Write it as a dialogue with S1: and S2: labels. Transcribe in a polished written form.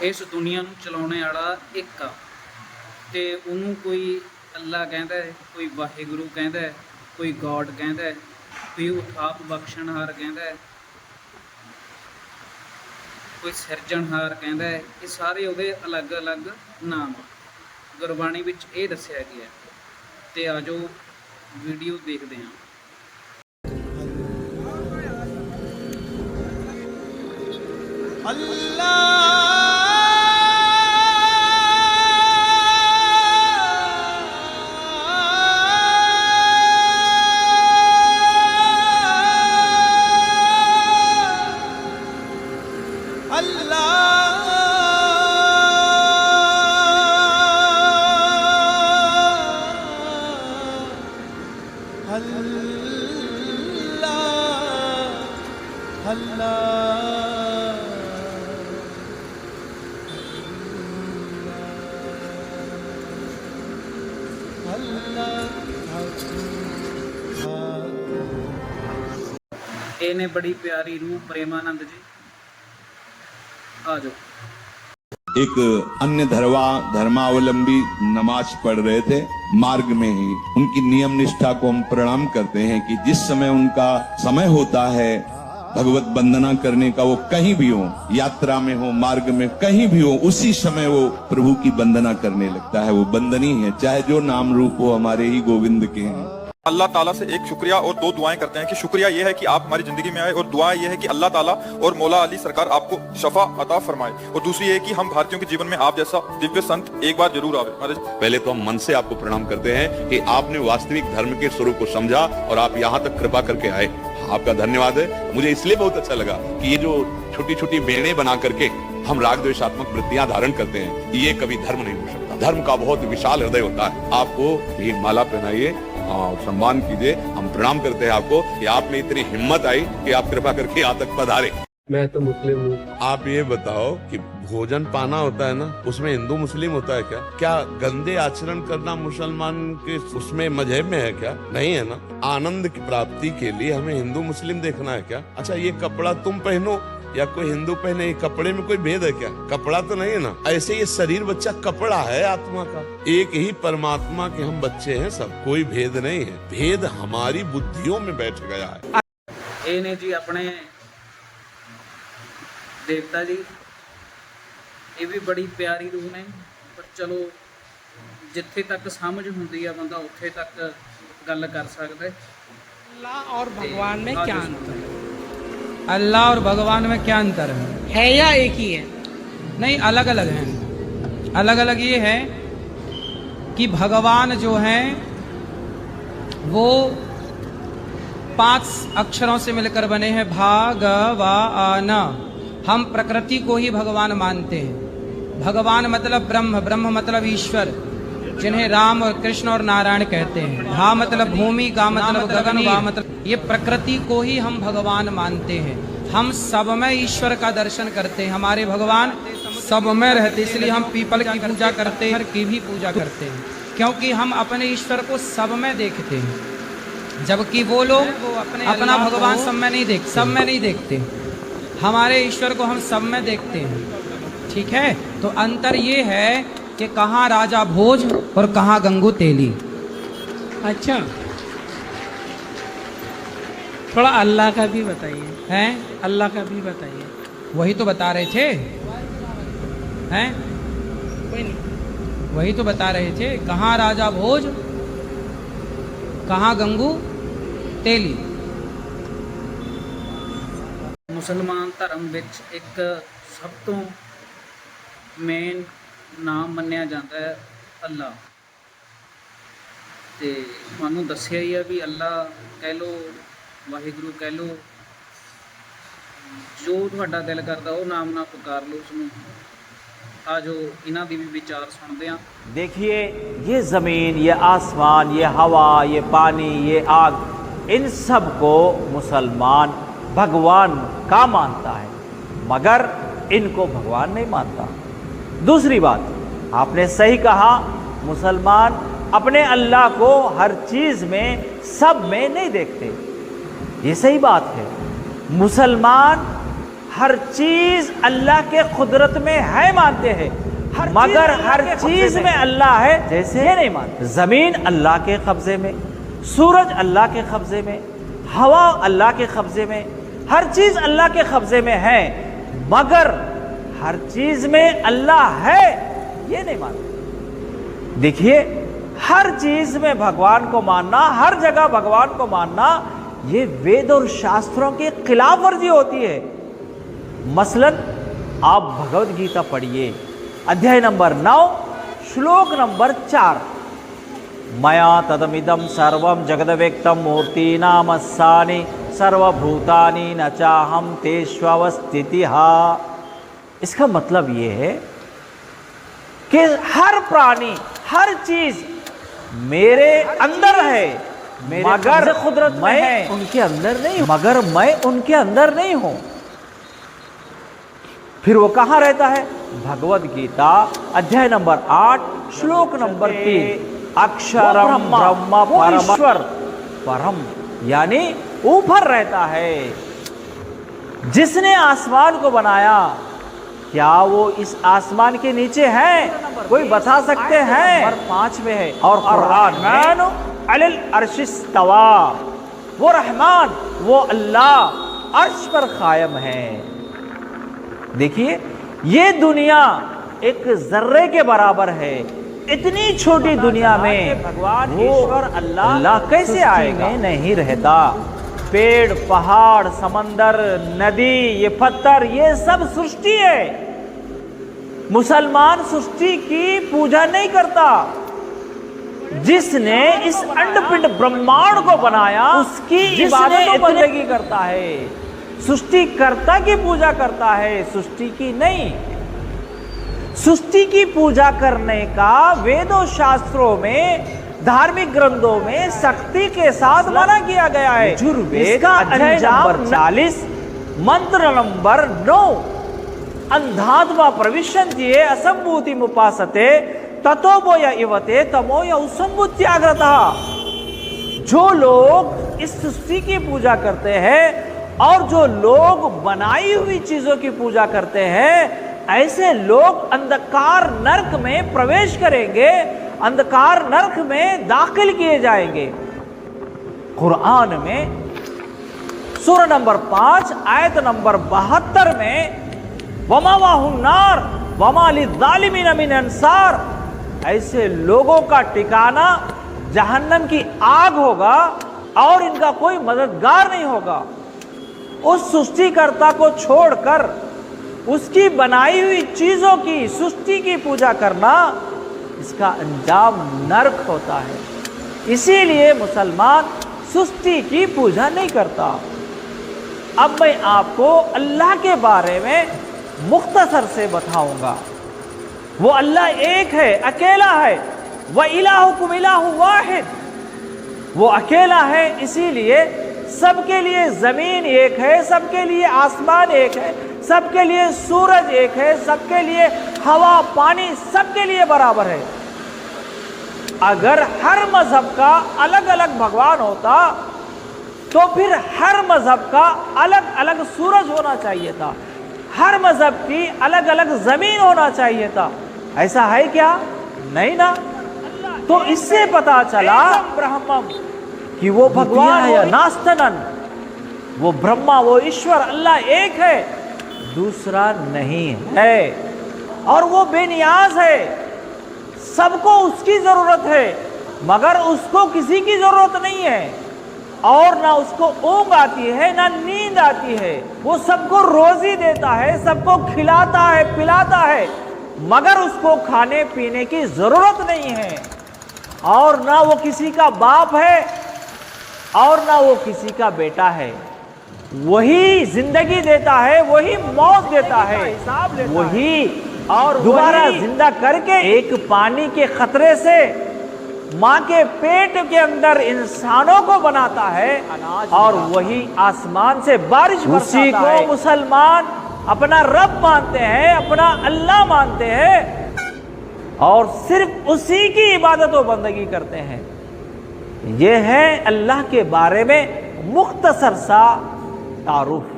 S1: इस दुनिया नूं चलाउने वाला एक आ ते उन्होंने कोई अल्लाह कहता है, कोई वाहिगुरू कहता है, कोई गॉड कहता है, कोई उठाप बख्शणहार कहता है, कोई सिरजणहार कहता है। ये सारे उहदे अलग अलग नाम गुरबाणी विच ये दस्सिया गया। तो आ जाओ वीडियो देखते हैं। इन्हें बड़ी प्यारी रूह प्रेमानंद जी। आ जाओ।
S2: एक अन्य धर्मावलंबी नमाज पढ़ रहे थे, मार्ग में ही उनकी नियम निष्ठा को हम प्रणाम करते हैं कि जिस समय उनका समय होता है भगवत वंदना करने का, वो कहीं भी हो, यात्रा में हो, मार्ग में कहीं भी हो, उसी समय वो प्रभु की वंदना करने लगता है। वो वंदनीय है, चाहे जो नाम रूप हो हमारे ही गोविंद के हैं।
S3: अल्लाह ताला से एक शुक्रिया और दो दुआएं करते हैं कि शुक्रिया ये है कि आप हमारी जिंदगी में आए, और दुआ ये है कि अल्लाह ताला और मौला अली सरकार आपको शफा अता फरमाए। और दूसरी ये कि हम भारतीयों के जीवन में आप जैसा दिव्य संत एक बार जरूर आवे।
S4: पहले तो हम मन से आपको प्रणाम करते हैं कि आपने वास्तविक धर्म के स्वरूप को समझा और आप यहाँ तक कृपा करके आए। आपका धन्यवाद है। मुझे इसलिए बहुत अच्छा लगा कि ये जो छोटी छोटी बेड़े बना करके हम राग द्वेषात्मक वृत्तियां धारण करते हैं, ये कभी धर्म नहीं हो सकता। धर्म का बहुत विशाल हृदय होता है। आपको ये माला पहनाइए, सम्मान कीजिए। हम प्रणाम करते हैं आपको कि आप में इतनी हिम्मत आई कि आप कृपा करके यहाँ तक पधारे।
S5: मैं तो मुस्लिम हूँ।
S6: आप ये बताओ कि भोजन पाना होता है ना, उसमें हिंदू मुस्लिम होता है क्या? क्या गंदे आचरण करना मुसलमान के उसमें मजहब में है क्या? नहीं है ना। आनंद की प्राप्ति के लिए हमें हिंदू मुस्लिम देखना है क्या? अच्छा, ये कपड़ा तुम पहनो या कोई हिंदू पहने, कपड़े में कोई भेद है क्या? कपड़ा तो नहीं है ना। ऐसे ये शरीर बच्चा कपड़ा है आत्मा का। एक ही परमात्मा के हम बच्चे हैं सब, कोई भेद नहीं है। भेद हमारी बुद्धियों में बैठ गया है।
S1: ये ने जी अपने देवता जी, ये भी बड़ी प्यारी रूह ने, पर चलो जिथे तक समझ होंदी है बंदा उत्थे तक गल कर सकता है।
S7: अल्लाह और भगवान में क्या अंतर है?
S8: अल्लाह और भगवान में क्या अंतर
S7: है या एक ही है?
S8: नहीं, अलग अलग हैं। अलग अलग ये है कि भगवान जो हैं वो 5 अक्षरों से मिलकर बने हैं, भागवान। हम प्रकृति को ही भगवान मानते हैं। भगवान मतलब ब्रह्म, ब्रह्म मतलब ईश्वर, जिन्हें राम और कृष्ण और नारायण कहते हैं। भा मतलब भूमि, गा मतलब गगन, वा मतलब ये प्रकृति को ही हम भगवान मानते हैं। हम सब में ईश्वर का दर्शन करते हैं। हमारे भगवान सब में रहते, इसलिए हम पीपल की पूजा करते हैं, की भी पूजा करते हैं, क्योंकि हम अपने ईश्वर को सब में देखते हैं। जबकि वो लोग अपना भगवान सब में नहीं देखते, सब में नहीं देखते। हमारे ईश्वर को हम सब में देखते हैं। ठीक है, तो अंतर ये है कि कहाँ राजा भोज और कहाँ गंगू तेली।
S7: अच्छा, थोड़ा अल्लाह का भी बताइए।
S8: हैं?
S7: अल्लाह का भी बताइए।
S8: वही तो बता रहे थे। हैं?
S7: कोई नहीं,
S8: वही तो बता रहे थे। कहाँ राजा भोज, कहाँ गंगू तेली।
S1: मुसलमान धर्म विच एक सब तो मेन नाम मन्निया जाता है अल्लाह। ते मानू दस्सिया ही है भी अल्लाह कह लो, वाहिगुरू कह लो, जो तुहाडा दिल करदा वो नाम ना पुकार लो उसनूं। आ जो इन्हां दी भी विचार सुनते हैं।
S9: देखिए, ये ज़मीन, ये आसमान, ये हवा, ये पानी, ये आग, इन सब को मुसलमान भगवान का मानता है, मगर इनको भगवान नहीं मानता। दूसरी बात, आपने सही कहा, मुसलमान अपने अल्लाह को हर चीज़ में, सब में नहीं देखते। ये सही बात है। मुसलमान हर चीज अल्लाह के कुदरत में है मानते हैं, मगर हर चीज में अल्लाह है जैसे ये नहीं मानते। जमीन अल्लाह के कब्जे में, सूरज अल्लाह के कब्जे में, हवा अल्लाह के कब्जे में, हर चीज अल्लाह के कब्जे में है, मगर हर चीज में अल्लाह है ये नहीं मानते। देखिए, हर चीज में भगवान को मानना, हर जगह भगवान को मानना, ये वेद और शास्त्रों की खिलाफ वर्जी होती है। मसलन आप भगवत गीता पढ़िए, अध्याय नंबर 9 श्लोक नंबर 4, मया तदमिदम सर्वम जगदव्यक्तम मूर्ति नामस्सानि सर्वभूतानि न चाहम तेष्वस्थितिहा। इसका मतलब ये है कि हर प्राणी, हर चीज मेरे अंदर है, मगर कुदरत में है, उनके अंदर नहीं, मगर मैं उनके अंदर नहीं हूं। फिर वो कहां रहता है? भगवत गीता अध्याय नंबर 8 श्लोक नंबर 3, अक्षरम ब्रह्म परमेश्वर परम, यानी ऊपर रहता है। जिसने आसमान को बनाया, क्या वो इस आसमान के नीचे है? कोई बता सकते हैं? 5 में है। और कुरान अलिल अर्श इस्तवा, वो रहमान, वो अल्लाह अर्श पर कायम है। देखिए, ये दुनिया एक जर्रे के बराबर है। इतनी छोटी दुनिया में भगवान ईश्वर अल्लाह कैसे आएगा? नहीं रहता। पेड़, पहाड़, समंदर, नदी, ये पत्थर, ये सब सृष्टि है। मुसलमान सृष्टि की पूजा नहीं करता। जिसने इस अंडपिंड ब्रह्मांड को बनाया, उसकी इबादत और बंदगी करता है। सृष्टिकर्ता की पूजा करता है, सृष्टि की नहीं। सृष्टि की पूजा करने का वेदों शास्त्रों में, धार्मिक ग्रंथों में सख्ती के साथ मना किया गया है। इसका अंजाम 40 मंत्र नंबर 9, अंधात्मा प्रविशन्ति असंभूति मुपासते ततो बोय इवते तमोय उसंभूत्याग्रता। जो लोग इस सृष्टि की पूजा करते हैं और जो लोग बनाई हुई चीजों की पूजा करते हैं, ऐसे लोग अंधकार नरक में प्रवेश करेंगे, अंधकार नरक में दाखिल किए जाएंगे। कुरान में सूरह नंबर 5 आयत नंबर 72 में वमावाहुन नार वमा लिज़्ज़ालिमीन मिन अंसार, ऐसे लोगों का ठिकाना जहन्नम की आग होगा और इनका कोई मददगार नहीं होगा। उस सृष्टिकर्ता को छोड़कर उसकी बनाई हुई चीजों की, सृष्टि की पूजा करना, इसका अंजाम नरक होता है। इसीलिए मुसलमान सृष्टि की पूजा नहीं करता। अब मैं आपको अल्लाह के बारे में मुख्तसर से बताऊंगा। वो अल्लाह एक है, अकेला है। व इलाहुकुम इलाहु वाहिद, वो अकेला है, इसीलिए सबके लिए जमीन एक है, सबके लिए आसमान एक है, सबके लिए सूरज एक है, सबके लिए हवा, पानी सबके लिए बराबर है। अगर हर मजहब का अलग अलग भगवान होता तो फिर हर मजहब का अलग अलग सूरज होना चाहिए था, हर मजहब की अलग अलग जमीन होना चाहिए था। ऐसा है क्या? नहीं ना। तो इससे पता चला ब्रह्मम कि वो भगवान है, नास्तनन, वो ब्रह्मा, वो ईश्वर अल्लाह एक है, दूसरा नहीं है, और वो बेनियाज है। सबको उसकी जरूरत है, मगर उसको किसी की जरूरत नहीं है, और ना उसको ऊंघ आती है ना नींद आती है। वो सबको रोजी देता है, सबको खिलाता है, पिलाता है, मगर उसको खाने पीने की जरूरत नहीं है। और ना वो किसी का बाप है और ना वो किसी का बेटा है। वही जिंदगी देता है, वही मौत देता है, वही और दोबारा जिंदा करके एक पानी के खतरे से माँ के पेट के अंदर इंसानों को बनाता है, और वही आसमान से बारिश बरसाता है। उसी को मुसलमान अपना रब मानते हैं, अपना अल्लाह मानते हैं, और सिर्फ उसी की इबादत और बंदगी करते हैं। यह है अल्लाह के बारे में मुख्तसर सा तारुफ।